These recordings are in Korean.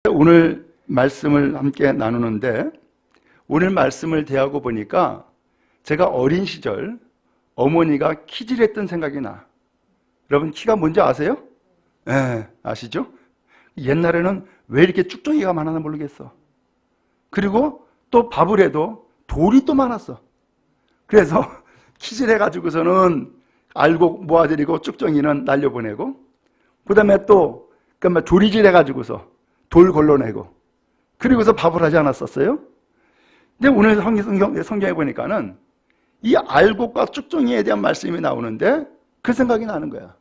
오늘 말씀을 함께 나누는데, 오늘 말씀을 대하고 보니까 제가 어린 시절 어머니가 키질 했던 생각이 나. 여러분, 키가 뭔지 아세요? 네, 아시죠? 옛날에는 왜 이렇게 쭉정이가 많았나 모르겠어. 그리고 또 밥을 해도 돌이 또 많았어. 그래서 키질 해가지고서는 알곡 모아드리고 쭉정이는 날려보내고, 그 다음에 또 조리질 해가지고서 돌 걸러내고, 그리고서 밥을 하지 않았었어요? 근데 오늘 성경에 보니까는 이 알곡과 쭉정이에 대한 말씀이 나오는데 그 생각이 나는 거야.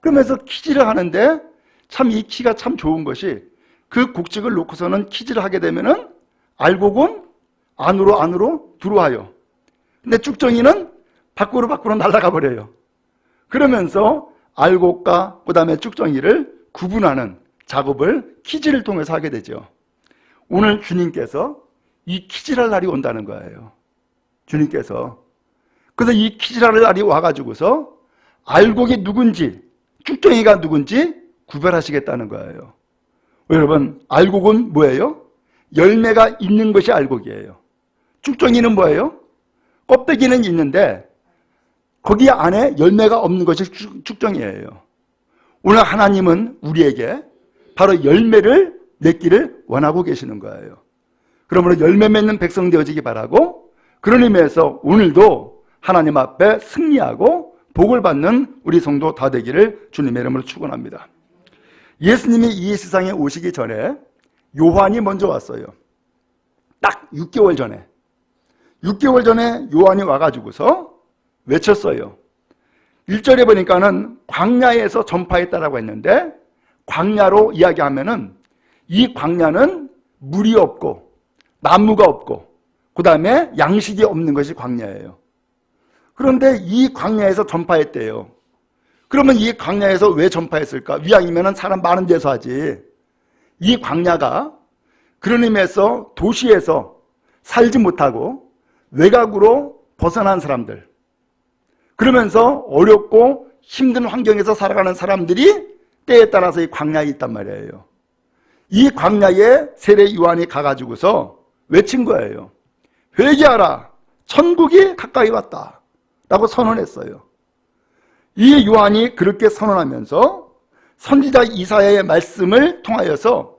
그러면서 키질을 하는데 참 이 키가 참 좋은 것이, 그 곡식을 놓고서는 키질을 하게 되면은 알곡은 안으로 들어와요. 근데 쭉정이는 밖으로 날아가 버려요. 그러면서 알곡과 그 다음에 쭉정이를 구분하는 작업을 키질을 통해서 하게 되죠. 오늘 주님께서 이 키질할 날이 온다는 거예요. 주님께서. 그래서 이 키질할 날이 와가지고서 알곡이 누군지, 쭉정이가 누군지 구별하시겠다는 거예요. 여러분, 알곡은 뭐예요? 열매가 있는 것이 알곡이에요. 쭉정이는 뭐예요? 껍데기는 있는데 거기 안에 열매가 없는 것이 쭉정이에요. 오늘 하나님은 우리에게 바로 열매를 맺기를 원하고 계시는 거예요. 그러므로 열매 맺는 백성 되어지기 바라고, 그런 의미에서 오늘도 하나님 앞에 승리하고 복을 받는 우리 성도 다 되기를 주님의 이름으로 축원합니다. 예수님이 이 세상에 오시기 전에 요한이 먼저 왔어요. 딱 6개월 전에. 6개월 전에 요한이 와가지고서 외쳤어요. 1절에 보니까는 광야에서 전파했다라고 했는데, 광야로 이야기하면은 이 광야는 물이 없고 나무가 없고 그 다음에 양식이 없는 것이 광야예요. 그런데 이 광야에서 전파했대요. 그러면 이 광야에서 왜 전파했을까? 이왕이면 사람 많은 데서 하지. 이 광야가 그런 의미에서 도시에서 살지 못하고 외곽으로 벗어난 사람들, 그러면서 어렵고 힘든 환경에서 살아가는 사람들이 때에 따라서 이 광야에 있단 말이에요. 이 광야에 세례 요한이 가가지고서 외친 거예요. 회개하라, 천국이 가까이 왔다 라고 선언했어요. 이 요한이 그렇게 선언하면서 선지자 이사야의 말씀을 통하여서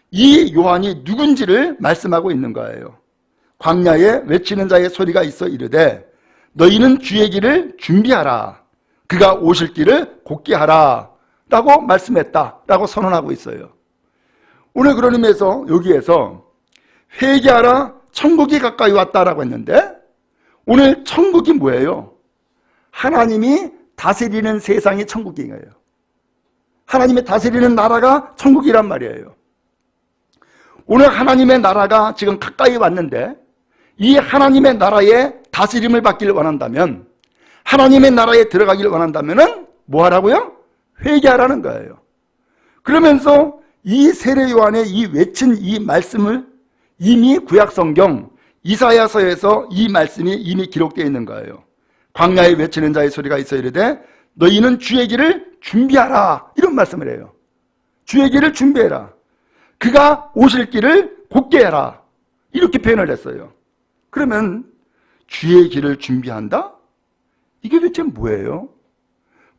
이 요한이 누군지를 말씀하고 있는 거예요. 광야에 외치는 자의 소리가 있어 이르되 너희는 주의 길을 준비하라, 그가 오실 길을 곧게 하라 라고 말씀했다 라고 선언하고 있어요. 오늘 그런 의미에서 여기에서 회개하라, 천국이 가까이 왔다라고 했는데, 오늘 천국이 뭐예요? 하나님이 다스리는 세상이 천국이에요. 하나님이 다스리는 나라가 천국이란 말이에요. 오늘 하나님의 나라가 지금 가까이 왔는데, 이 하나님의 나라의 다스림을 받기를 원한다면, 하나님의 나라에 들어가기를 원한다면 뭐 하라고요? 회개하라는 거예요. 그러면서 이 세례 요한의 이 외친 이 말씀을 이미 구약성경 이사야서에서 이 말씀이 이미 기록되어 있는 거예요. 광야에 외치는 자의 소리가 있어 이르되 너희는 주의 길을 준비하라, 이런 말씀을 해요. 주의 길을 준비해라, 그가 오실 길을 곧게 해라, 이렇게 표현을 했어요. 그러면 주의 길을 준비한다? 이게 도대체 뭐예요?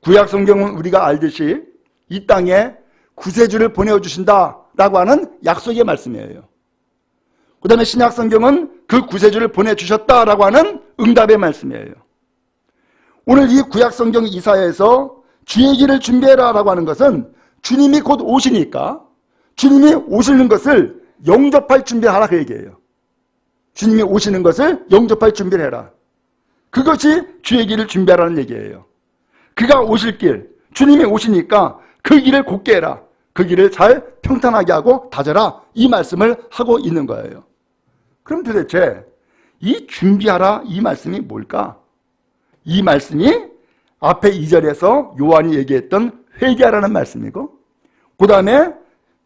구약성경은 우리가 알듯이 이 땅에 구세주를 보내주신다라고 하는 약속의 말씀이에요. 그 다음에 신약성경은 그 구세주를 보내주셨다라고 하는 응답의 말씀이에요. 오늘 이 구약성경 이사야에서 주의 길을 준비해라 라고 하는 것은 주님이 곧 오시니까 주님이 오시는 것을 영접할 준비하라, 그 얘기예요. 주님이 오시는 것을 영접할 준비를 해라. 그것이 주의 길을 준비하라는 얘기예요. 그가 오실 길, 주님이 오시니까 그 길을 곧게 해라, 그 길을 잘 평탄하게 하고 다져라, 이 말씀을 하고 있는 거예요. 그럼 도대체 이 준비하라 이 말씀이 뭘까? 이 말씀이 앞에 2절에서 요한이 얘기했던 회개하라는 말씀이고, 그 다음에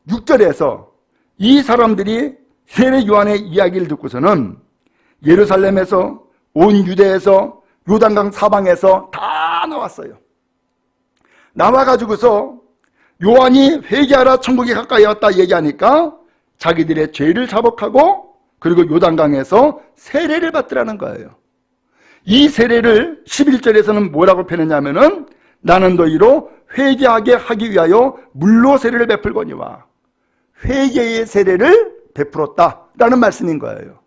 6절에서 이 사람들이 세례 요한의 이야기를 듣고서는 예루살렘에서, 온 유대에서, 요단강 사방에서 다 나왔어요. 나와가지고서 요한이 회개하라 천국이 가까이 왔다 얘기하니까 자기들의 죄를 자복하고 그리고 요단강에서 세례를 받더라는 거예요. 이 세례를 11절에서는 뭐라고 표현했냐면은 나는 너희로 회개하게 하기 위하여 물로 세례를 베풀거니와, 회개의 세례를 베풀었다라는 말씀인 거예요.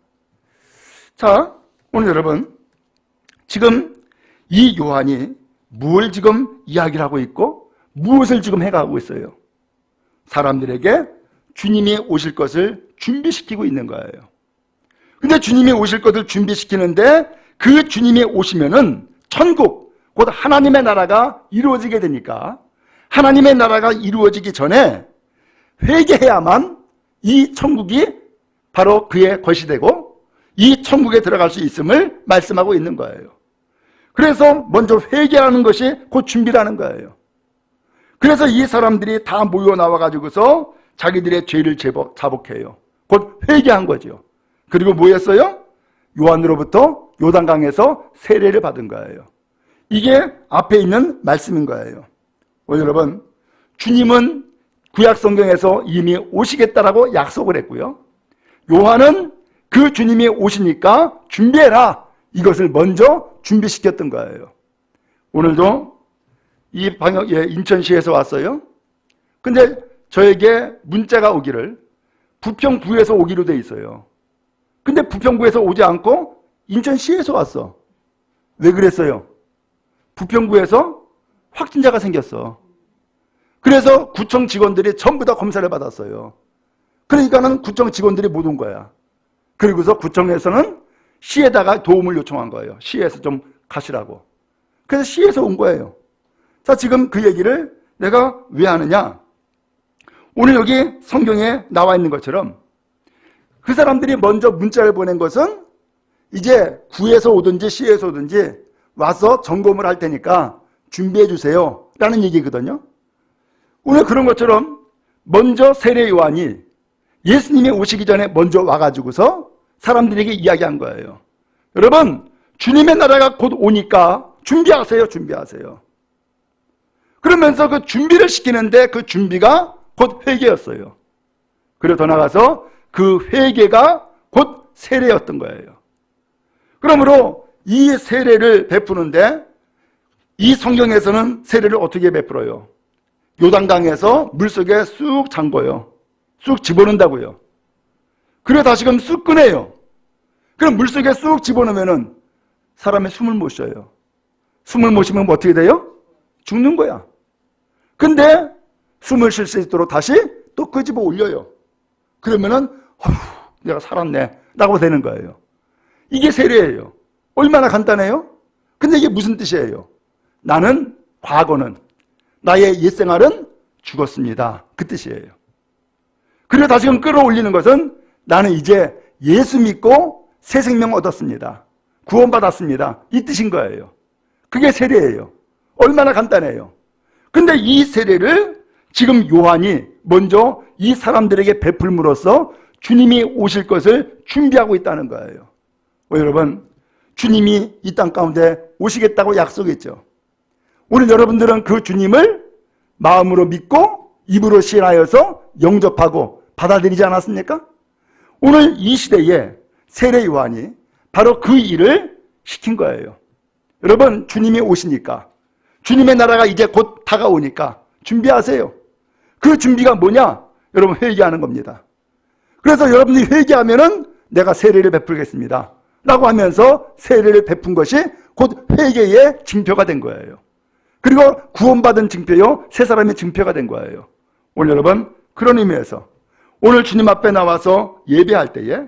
자, 오늘 여러분, 지금 이 요한이 뭘 지금 이야기를 하고 있고 무엇을 지금 해가고 있어요? 사람들에게 주님이 오실 것을 준비시키고 있는 거예요. 근데 주님이 오실 것을 준비시키는데 그 주님이 오시면은 천국, 곧 하나님의 나라가 이루어지게 되니까 하나님의 나라가 이루어지기 전에 회개해야만 이 천국이 바로 그의 것이 되고 이 천국에 들어갈 수 있음을 말씀하고 있는 거예요. 그래서 먼저 회개하는 것이 곧 준비라는 거예요. 그래서 이 사람들이 다 모여 나와가지고서 자기들의 죄를 자복해요. 곧 회개한 거죠. 그리고 뭐 했어요? 요한으로부터 요단강에서 세례를 받은 거예요. 이게 앞에 있는 말씀인 거예요. 여러분, 주님은 구약 성경에서 이미 오시겠다라고 약속을 했고요. 요한은 그 주님이 오시니까 준비해라, 이것을 먼저 준비시켰던 거예요. 오늘도 이 인천시에서 왔어요. 근데 저에게 문자가 오기를 부평구에서 오기로 돼 있어요. 근데 부평구에서 오지 않고 인천시에서 왔어. 왜 그랬어요? 부평구에서 확진자가 생겼어. 그래서 구청 직원들이 전부 다 검사를 받았어요. 그러니까는 구청 직원들이 못 온 거야. 그리고서 구청에서는 시에다가 도움을 요청한 거예요. 시에서 좀 가시라고. 그래서 시에서 온 거예요. 자, 지금 그 얘기를 내가 왜 하느냐? 오늘 여기 성경에 나와 있는 것처럼 그 사람들이 먼저 문자를 보낸 것은 이제 구에서 오든지 시에서 오든지 와서 점검을 할 테니까 준비해 주세요 라는 얘기거든요. 오늘 그런 것처럼 먼저 세례 요한이 예수님이 오시기 전에 먼저 와가지고서 사람들에게 이야기한 거예요. 여러분, 주님의 나라가 곧 오니까 준비하세요, 준비하세요. 그러면서 그 준비를 시키는데 그 준비가 곧 회개였어요. 그리고 더 나아가서 그 회개가 곧 세례였던 거예요. 그러므로 이 세례를 베푸는데 이 성경에서는 세례를 어떻게 베풀어요? 요단강에서 물속에 쑥 잠궈요. 쑥 집어넣는다고요. 그래 다시금 쑥 꺼내요. 그럼 물속에 쑥 집어넣으면 사람의 숨을 못 쉬어요. 숨을 못 쉬면 어떻게 돼요? 죽는 거야. 근데 숨을 쉴 수 있도록 다시 또 끄집어 올려요. 그러면은 내가 살았네 라고 되는 거예요. 이게 세례예요. 얼마나 간단해요? 근데 이게 무슨 뜻이에요? 나는 과거는 나의 옛생활은 죽었습니다. 그 뜻이에요. 그리고 다시금 끌어올리는 것은 나는 이제 예수 믿고 새 생명 얻었습니다. 구원받았습니다. 이 뜻인 거예요. 그게 세례예요. 얼마나 간단해요. 근데 이 세례를 지금 요한이 먼저 이 사람들에게 베풀므로써 주님이 오실 것을 준비하고 있다는 거예요. 여러분, 주님이 이 땅 가운데 오시겠다고 약속했죠. 오늘 여러분들은 그 주님을 마음으로 믿고 입으로 신하여서 영접하고 받아들이지 않았습니까? 오늘 이 시대에 세례 요한이 바로 그 일을 시킨 거예요. 여러분, 주님이 오시니까, 주님의 나라가 이제 곧 다가오니까 준비하세요. 그 준비가 뭐냐? 여러분, 회개하는 겁니다. 그래서 여러분들이 회개하면은 내가 세례를 베풀겠습니다 라고 하면서 세례를 베푼 것이 곧 회개의 징표가 된 거예요. 그리고 구원받은 징표요, 새 사람의 징표가 된 거예요. 오늘 여러분, 그런 의미에서 오늘 주님 앞에 나와서 예배할 때에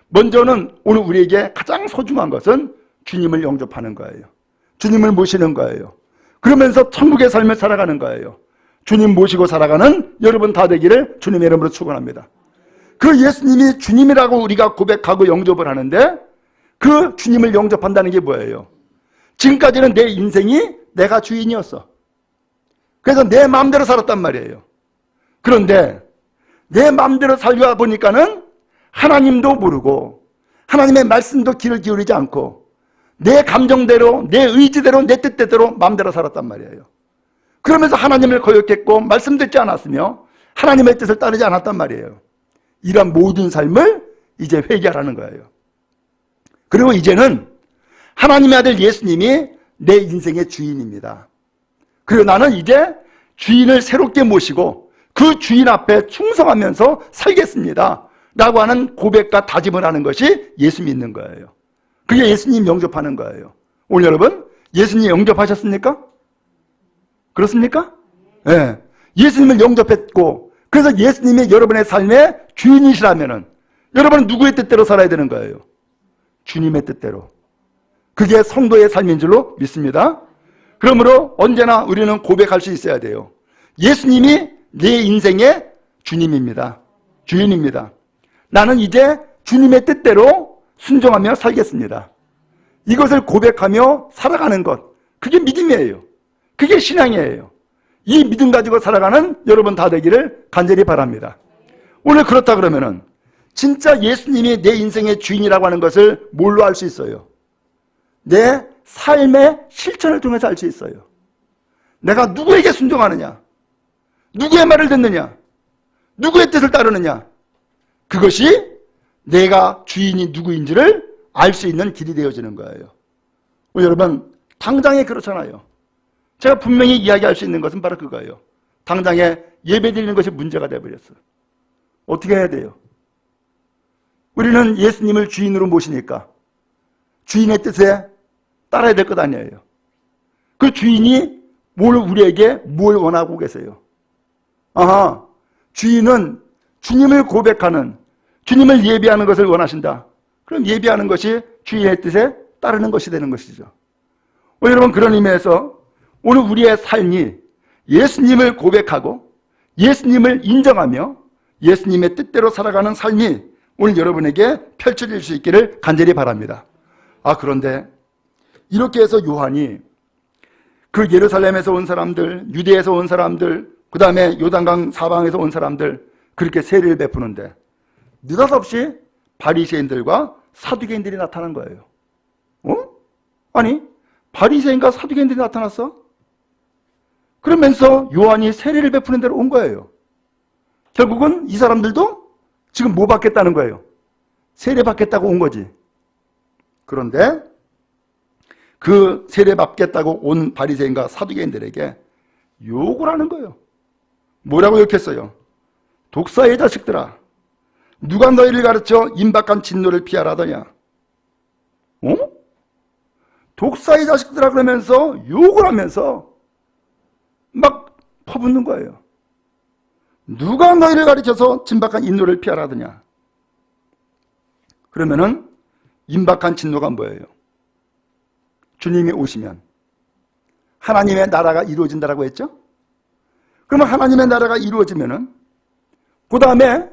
먼저는 오늘 우리에게 가장 소중한 것은 주님을 영접하는 거예요. 주님을 모시는 거예요. 그러면서 천국의 삶을 살아가는 거예요. 주님 모시고 살아가는 여러분 다 되기를 주님의 이름으로 축원합니다. 그 예수님이 주님이라고 우리가 고백하고 영접을 하는데 그 주님을 영접한다는 게 뭐예요? 지금까지는 내 인생이 내가 주인이었어. 그래서 내 마음대로 살았단 말이에요. 그런데 내 마음대로 살다 보니까는 하나님도 모르고 하나님의 말씀도 귀를 기울이지 않고 내 감정대로, 내 의지대로, 내 뜻대로 마음대로 살았단 말이에요. 그러면서 하나님을 거역했고 말씀 듣지 않았으며 하나님의 뜻을 따르지 않았단 말이에요. 이런 모든 삶을 이제 회개하라는 거예요. 그리고 이제는 하나님의 아들 예수님이 내 인생의 주인입니다. 그리고 나는 이제 주인을 새롭게 모시고 그 주인 앞에 충성하면서 살겠습니다 라고 하는 고백과 다짐을 하는 것이 예수 믿는 거예요. 그게 예수님 영접하는 거예요. 오늘 여러분 예수님 영접하셨습니까? 그렇습니까? 네. 예수님을 영접했고 그래서 예수님이 여러분의 삶의 주인이시라면은 여러분은 누구의 뜻대로 살아야 되는 거예요? 주님의 뜻대로. 그게 성도의 삶인 줄로 믿습니다. 그러므로 언제나 우리는 고백할 수 있어야 돼요. 예수님이 내 인생의 주님입니다. 주인입니다. 나는 이제 주님의 뜻대로 순종하며 살겠습니다. 이것을 고백하며 살아가는 것, 그게 믿음이에요. 그게 신앙이에요. 이 믿음 가지고 살아가는 여러분 다 되기를 간절히 바랍니다. 오늘 그렇다 그러면은 진짜 예수님이 내 인생의 주인이라고 하는 것을 뭘로 알 수 있어요? 내 삶의 실천을 통해서 알 수 있어요. 내가 누구에게 순종하느냐? 누구의 말을 듣느냐? 누구의 뜻을 따르느냐? 그것이 내가 주인이 누구인지를 알 수 있는 길이 되어지는 거예요. 여러분 당장에 그렇잖아요. 제가 분명히 이야기할 수 있는 것은 바로 그거예요. 당장에 예배 드리는 것이 문제가 되어버렸어요. 어떻게 해야 돼요? 우리는 예수님을 주인으로 모시니까 주인의 뜻에 따라야 될 것 아니에요. 그 주인이 우리에게 뭘 원하고 계세요? 아하, 주인은 주님을 고백하는, 주님을 예배하는 것을 원하신다. 그럼 예배하는 것이 주인의 뜻에 따르는 것이 되는 것이죠. 여러분 그런 의미에서 오늘 우리의 삶이 예수님을 고백하고 예수님을 인정하며 예수님의 뜻대로 살아가는 삶이 오늘 여러분에게 펼쳐질 수 있기를 간절히 바랍니다. 그런데 이렇게 해서 요한이 그 예루살렘에서 온 사람들, 유대에서 온 사람들, 그 다음에 요단강 사방에서 온 사람들 그렇게 세례를 베푸는데 느닷없이 바리새인들과 사두개인들이 나타난 거예요. 아니 바리새인과 사두개인들이 나타났어? 그러면서 요한이 세례를 베푸는 데로 온 거예요. 결국은 이 사람들도 지금 뭐 받겠다는 거예요? 세례 받겠다고 온 거지. 그런데 그 세례 받겠다고 온 바리새인과 사두개인들에게 욕을 하는 거예요. 뭐라고 욕했어요? 독사의 자식들아, 누가 너희를 가르쳐 임박한 진노를 피하라 하더냐? 독사의 자식들아 그러면서 욕을 하면서 막 퍼붓는 거예요. 누가 너희를 가르쳐서 진박한 인노를 피하라 하더냐? 그러면은 임박한 진노가 뭐예요? 주님이 오시면 하나님의 나라가 이루어진다라고 했죠? 그러면 하나님의 나라가 이루어지면은 그 다음에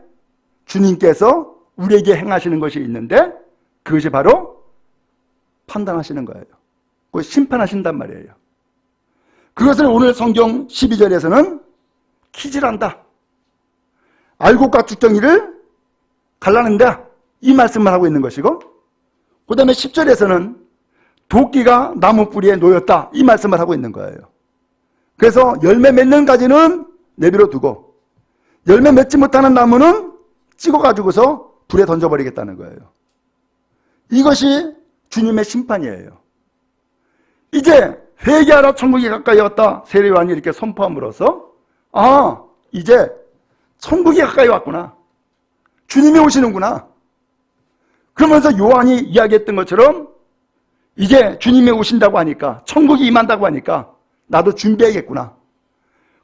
주님께서 우리에게 행하시는 것이 있는데 그것이 바로 판단하시는 거예요. 그 심판하신단 말이에요. 그것을 오늘 성경 12절에서는 키질한다. 알곡과 죽정이를 갈라낸다. 이 말씀을 하고 있는 것이고 그 다음에 10절에서는 도끼가 나무 뿌리에 놓였다. 이 말씀을 하고 있는 거예요. 그래서 열매 맺는까지는 내버려 두고 열매 맺지 못하는 나무는 찍어가지고서 불에 던져버리겠다는 거예요. 이것이 주님의 심판이에요. 이제 회개하라 천국이 가까이 왔다. 세례요한이 이렇게 선포함으로써 이제 천국이 가까이 왔구나. 주님이 오시는구나. 그러면서 요한이 이야기했던 것처럼 이제 주님이 오신다고 하니까 천국이 임한다고 하니까 나도 준비해야겠구나.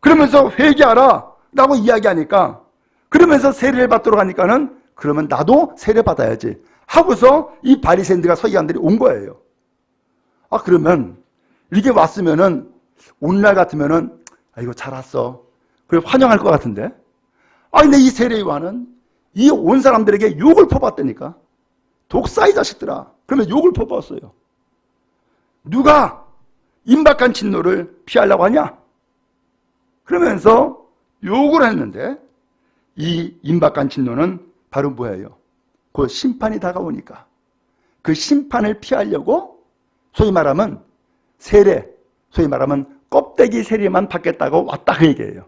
그러면서 회개하라 라고 이야기하니까 그러면서 세례를 받도록 하니까는 그러면 나도 세례 받아야지 하고서 이 바리새인들과 서기관들이 온 거예요. 그러면 이렇게 왔으면은 오늘날 같으면은 이거 잘 왔어. 그래 환영할 것 같은데. 근데 이 세례 요한은 이 온 사람들에게 욕을 퍼봤다니까. 독사의 자식들아. 그러면 욕을 퍼부었어요. 누가 임박한 진노를 피하려고 하냐? 그러면서 욕을 했는데 이 임박한 진노는 바로 뭐예요? 그 심판이 다가오니까 그 심판을 피하려고 소위 말하면 세례, 소위 말하면 껍데기 세례만 받겠다고 왔다 그 얘기예요.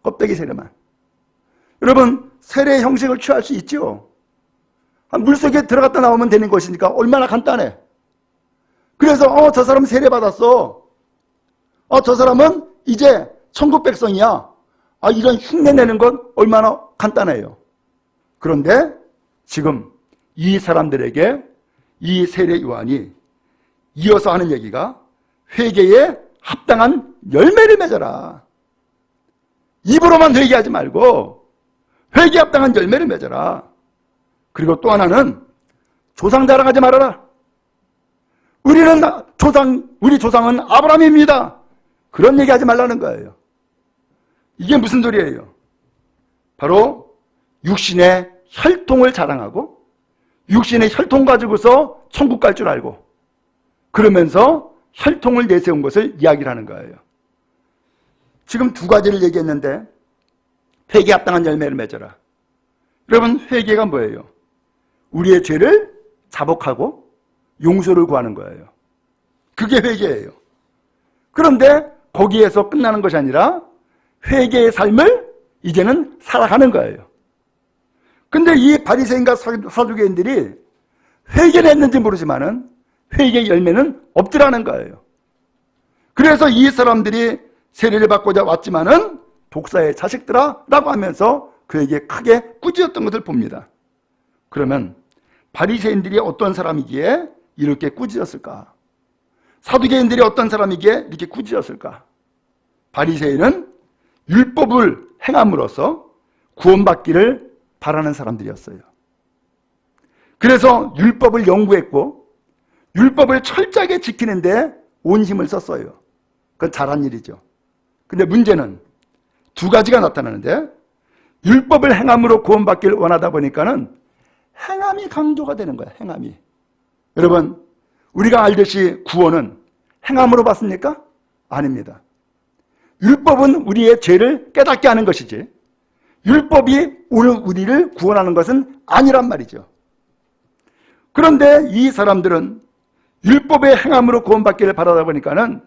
껍데기 세례만. 여러분, 세례의 형식을 취할 수 있죠. 물속에 들어갔다 나오면 되는 것이니까 얼마나 간단해. 그래서 저 사람 세례 받았어. 저 사람은 이제 천국 백성이야. 이런 흉내 내는 건 얼마나 간단해요. 그런데 지금 이 사람들에게 이 세례 요한이 이어서 하는 얘기가 회개에 합당한 열매를 맺어라. 입으로만 회개하지 말고 회개에 합당한 열매를 맺어라. 그리고 또 하나는 조상 자랑하지 말아라. 우리 조상은 아브라함입니다. 그런 얘기하지 말라는 거예요. 이게 무슨 소리예요? 바로 육신의 혈통을 자랑하고 육신의 혈통 가지고서 천국 갈 줄 알고 그러면서 혈통을 내세운 것을 이야기를 하는 거예요. 지금 두 가지를 얘기했는데 회개에 합당한 열매를 맺어라. 여러분, 회개가 뭐예요? 우리의 죄를 자복하고 용서를 구하는 거예요. 그게 회개예요. 그런데 거기에서 끝나는 것이 아니라 회개의 삶을 이제는 살아가는 거예요. 근데 이 바리새인과 사두개인들이 회개를 했는지 모르지만은 회개의 열매는 없더라는 거예요. 그래서 이 사람들이 세례를 받고자 왔지만은 독사의 자식들아 라고 하면서 그에게 크게 꾸짖었던 것을 봅니다. 그러면 바리새인들이 어떤 사람이기에 이렇게 꾸짖었을까? 사두개인들이 어떤 사람이기에 이렇게 꾸짖었을까? 바리새인은 율법을 행함으로써 구원받기를 바라는 사람들이었어요. 그래서 율법을 연구했고 율법을 철저하게 지키는데 온 힘을 썼어요. 그건 잘한 일이죠. 근데 문제는 두 가지가 나타나는데 율법을 행함으로 구원받기를 원하다 보니까는 행함이 강조가 되는 거예요. 행함이. 여러분, 우리가 알듯이 구원은 행함으로 받습니까? 아닙니다. 율법은 우리의 죄를 깨닫게 하는 것이지 율법이 오늘 우리를 구원하는 것은 아니란 말이죠. 그런데 이 사람들은 율법의 행함으로 구원받기를 바라다 보니까는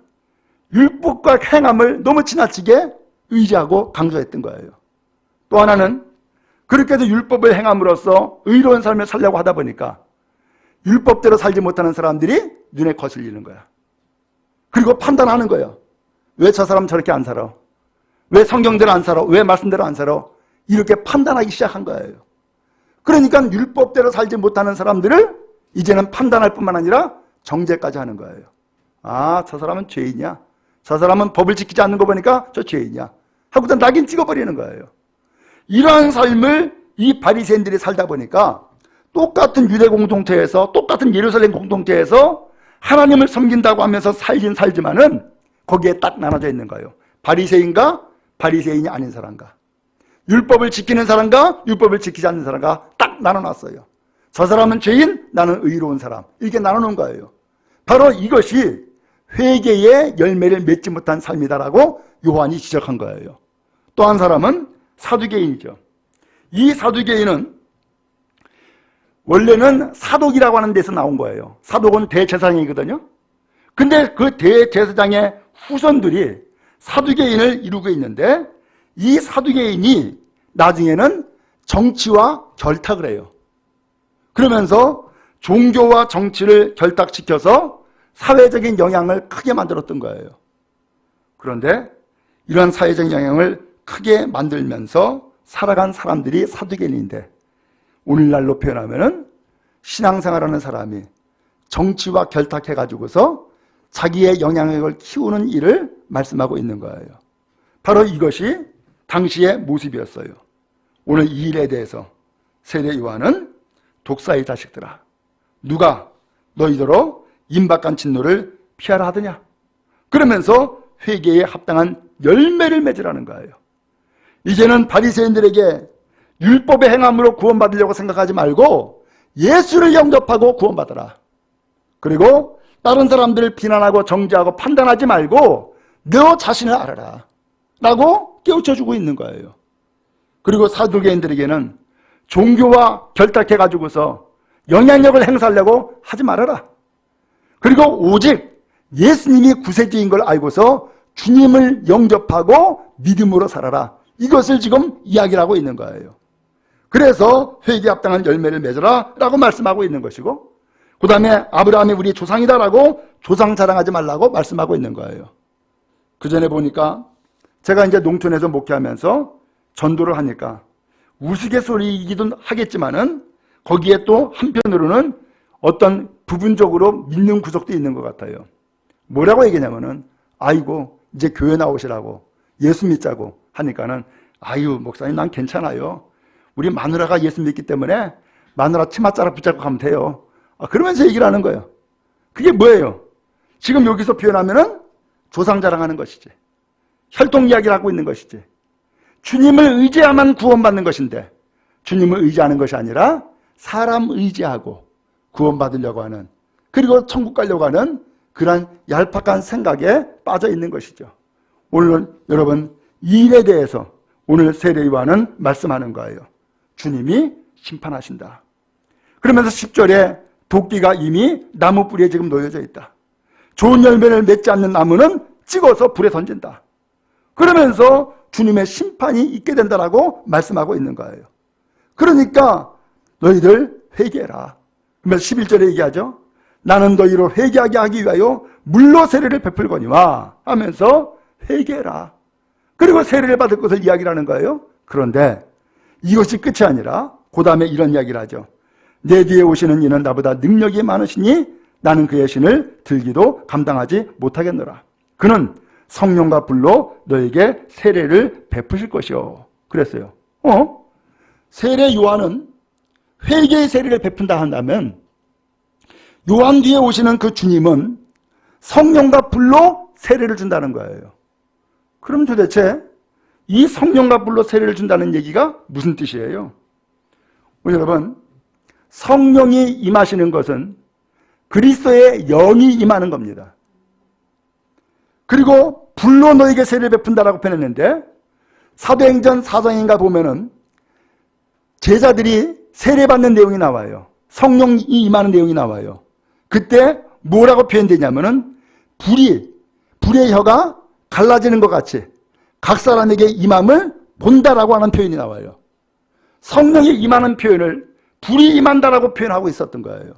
율법과 행함을 너무 지나치게 의지하고 강조했던 거예요. 또 하나는 그렇게 해서 율법을 행함으로써 의로운 삶을 살려고 하다 보니까 율법대로 살지 못하는 사람들이 눈에 거슬리는 거야. 그리고 판단하는 거예요. 왜 저 사람 저렇게 안 살아? 왜 성경대로 안 살아? 왜 말씀대로 안 살아? 이렇게 판단하기 시작한 거예요. 그러니까 율법대로 살지 못하는 사람들을 이제는 판단할 뿐만 아니라 정죄까지 하는 거예요. 저 사람은 죄인이야. 저 사람은 법을 지키지 않는 거 보니까 저 죄인이야. 하고서 낙인 찍어버리는 거예요. 이러한 삶을 이 바리새인들이 살다 보니까 똑같은 유대 공동체에서 똑같은 예루살렘 공동체에서 하나님을 섬긴다고 하면서 살긴 살지만은 거기에 딱 나눠져 있는 거예요. 바리새인과 바리새인이 아닌 사람과 율법을 지키는 사람과 율법을 지키지 않는 사람과 딱 나눠놨어요. 저 사람은 죄인, 나는 의로운 사람. 이렇게 나눠놓은 거예요. 바로 이것이 회개의 열매를 맺지 못한 삶이다라고 요한이 지적한 거예요. 또 한 사람은 사두개인이죠. 이 사두개인은 원래는 사독이라고 하는 데서 나온 거예요. 사독은 대제사장이거든요. 근데 그 대제사장의 후손들이 사두개인을 이루고 있는데 이 사두개인이 나중에는 정치와 결탁을 해요. 그러면서 종교와 정치를 결탁시켜서 사회적인 영향을 크게 만들었던 거예요. 그런데 이런 사회적 영향을 크게 만들면서 살아간 사람들이 사두개인인데 오늘날로 표현하면은 신앙생활하는 사람이 정치와 결탁해가지고서 자기의 영향력을 키우는 일을 말씀하고 있는 거예요. 바로 이것이 당시의 모습이었어요. 오늘 이 일에 대해서 세례 요한은 독사의 자식들아, 누가 너희더러 임박한 진노를 피하라 하더냐? 그러면서 회개에 합당한 열매를 맺으라는 거예요. 이제는 바리새인들에게 율법의 행함으로 구원받으려고 생각하지 말고 예수를 영접하고 구원받아라. 그리고 다른 사람들을 비난하고 정죄하고 판단하지 말고 너 자신을 알아라 라고 깨우쳐주고 있는 거예요. 그리고 사두개인들에게는 종교와 결탁해가지고서 영향력을 행사하려고 하지 말아라. 그리고 오직 예수님이 구세주인 걸 알고서 주님을 영접하고 믿음으로 살아라. 이것을 지금 이야기를 하고 있는 거예요. 그래서 회개에 합당한 열매를 맺어라 라고 말씀하고 있는 것이고, 그 다음에 아브라함이 우리 조상이다라고 조상 자랑하지 말라고 말씀하고 있는 거예요. 그 전에 보니까 제가 이제 농촌에서 목회하면서 전도를 하니까 우스갯소리이기도 하겠지만은 거기에 또 한편으로는 어떤 부분적으로 믿는 구석도 있는 것 같아요. 뭐라고 얘기냐면은, 아이고 이제 교회 나오시라고 예수 믿자고 하니까는, 아유 목사님 난 괜찮아요. 우리 마누라가 예수 믿기 때문에 마누라 치맛자락 붙잡고 가면 돼요. 그러면서 얘기를 하는 거예요. 그게 뭐예요? 지금 여기서 표현하면은 조상 자랑하는 것이지, 혈통 이야기를 하고 있는 것이지, 주님을 의지하면 구원받는 것인데 주님을 의지하는 것이 아니라 사람 의지하고 구원받으려고 하는, 그리고 천국 가려고 하는 그런 얄팍한 생각에 빠져 있는 것이죠. 오늘 여러분 이 일에 대해서 오늘 세례요한은 말씀하는 거예요. 주님이 심판하신다. 그러면서 10절에 도끼가 이미 나무 뿌리에 지금 놓여져 있다. 좋은 열매를 맺지 않는 나무는 찍어서 불에 던진다. 그러면서 주님의 심판이 있게 된다라고 말씀하고 있는 거예요. 그러니까 너희들 회개해라. 그러면서 11절에 얘기하죠. 나는 너희로 회개하게 하기 위하여 물로 세례를 베풀거니와 하면서 회개해라. 그리고 세례를 받을 것을 이야기를 하는 거예요. 그런데 이것이 끝이 아니라 그 다음에 이런 이야기를 하죠. 내 뒤에 오시는 이는 나보다 능력이 많으시니 나는 그의 신을 들기도 감당하지 못하겠노라. 그는 성령과 불로 너에게 세례를 베푸실 것이요. 그랬어요. 세례 요한은 회개의 세례를 베푼다 한다면, 요한 뒤에 오시는 그 주님은 성령과 불로 세례를 준다는 거예요. 그럼 도대체 이 성령과 불로 세례를 준다는 얘기가 무슨 뜻이에요? 여러분, 성령이 임하시는 것은 그리스도의 영이 임하는 겁니다. 그리고 불로 너에게 세례를 베푼다라고 표현했는데, 사도행전 4장인가 보면은 제자들이 세례받는 내용이 나와요. 성령이 임하는 내용이 나와요. 그때 뭐라고 표현되냐면은 불의 혀가 갈라지는 것 같이 각 사람에게 임함을 본다라고 하는 표현이 나와요. 성령이 임하는 표현을 불이 임한다라고 표현하고 있었던 거예요.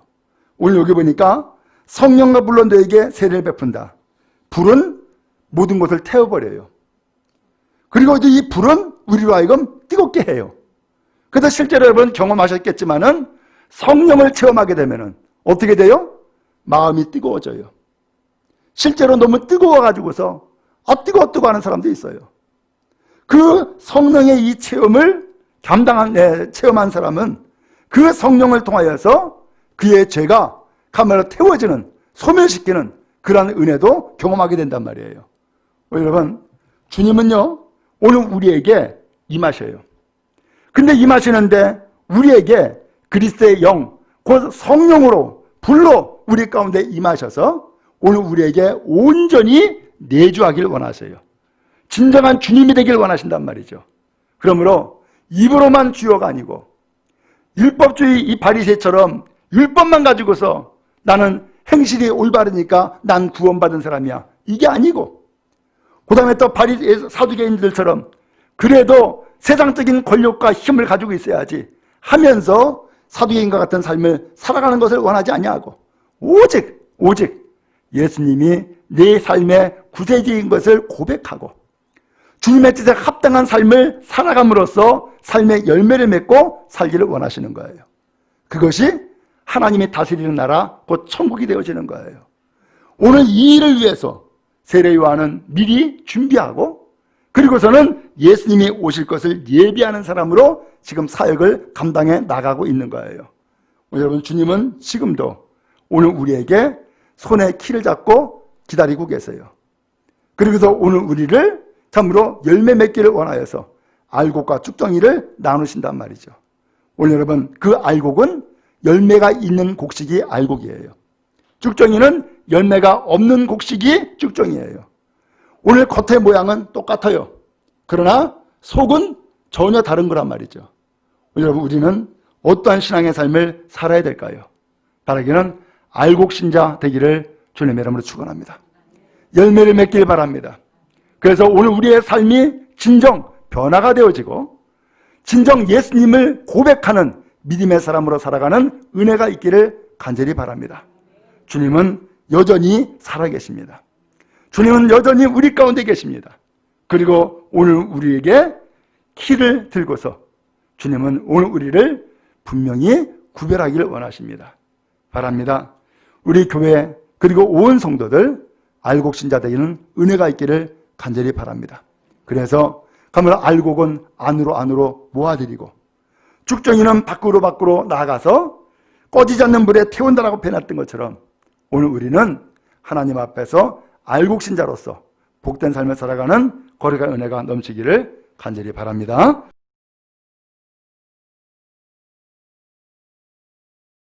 오늘 여기 보니까 성령과 불로 너에게 세례를 베푼다. 불은 모든 것을 태워버려요. 그리고 이 불은 우리로 하여금 뜨겁게 해요. 그래서 실제로 여러분 경험하셨겠지만은 성령을 체험하게 되면은 어떻게 돼요? 마음이 뜨거워져요. 실제로 너무 뜨거워가지고서 뜨거워 하는 사람도 있어요. 그 성령의 이 체험을 체험한 사람은 그 성령을 통하여서 그의 죄가 가만히 태워지는, 소멸시키는 그러한 은혜도 경험하게 된단 말이에요. 여러분, 주님은요 오늘 우리에게 임하셔요. 근데 임하시는데 우리에게 그리스도의 영, 곧 성령으로 불로 우리 가운데 임하셔서 오늘 우리에게 온전히 내주하길 원하세요. 진정한 주님이 되길 원하신단 말이죠. 그러므로 입으로만 주여가 아니고 율법주의 이 바리새처럼 율법만 가지고서 나는 행실이 올바르니까 난 구원받은 사람이야, 이게 아니고, 그 다음에 또 사두개인들처럼 그래도 세상적인 권력과 힘을 가지고 있어야지 하면서 사두개인과 같은 삶을 살아가는 것을 원하지 아니하고, 오직 예수님이 내 삶의 구세주인 것을 고백하고 주님의 뜻에 합당한 삶을 살아감으로써 삶의 열매를 맺고 살기를 원하시는 거예요. 그것이 하나님이 다스리는 나라, 곧 천국이 되어지는 거예요. 오늘 이 일을 위해서 세례 요한은 미리 준비하고, 그리고서는 예수님이 오실 것을 예비하는 사람으로 지금 사역을 감당해 나가고 있는 거예요. 여러분, 주님은 지금도 오늘 우리에게 손에 키를 잡고 기다리고 계세요. 그리고서 오늘 우리를 참으로 열매 맺기를 원하여서 알곡과 쭉정이를 나누신단 말이죠. 오늘 여러분, 그 알곡은 열매가 있는 곡식이 알곡이에요. 쭉정이는 열매가 없는 곡식이 쭉정이에요. 오늘 겉의 모양은 똑같아요. 그러나 속은 전혀 다른 거란 말이죠. 여러분, 우리는 어떠한 신앙의 삶을 살아야 될까요? 바라기는 알곡신자 되기를 주님의 이름으로 축원합니다. 열매를 맺길 바랍니다. 그래서 오늘 우리의 삶이 진정 변화가 되어지고 진정 예수님을 고백하는 믿음의 사람으로 살아가는 은혜가 있기를 간절히 바랍니다. 주님은 여전히 살아계십니다. 주님은 여전히 우리 가운데 계십니다. 그리고 오늘 우리에게 키를 들고서 주님은 오늘 우리를 분명히 구별하기를 원하십니다. 바랍니다. 우리 교회 그리고 온 성도들 알곡신자 되기는 은혜가 있기를 간절히 바랍니다. 그래서 가면 알곡은 안으로 모아드리고 죽정이는 밖으로 나아가서 꺼지지 않는 불에 태운다라고 배놨던 것처럼 오늘 우리는 하나님 앞에서 알곡신자로서 복된 삶을 살아가는 거룩한 은혜가 넘치기를 간절히 바랍니다.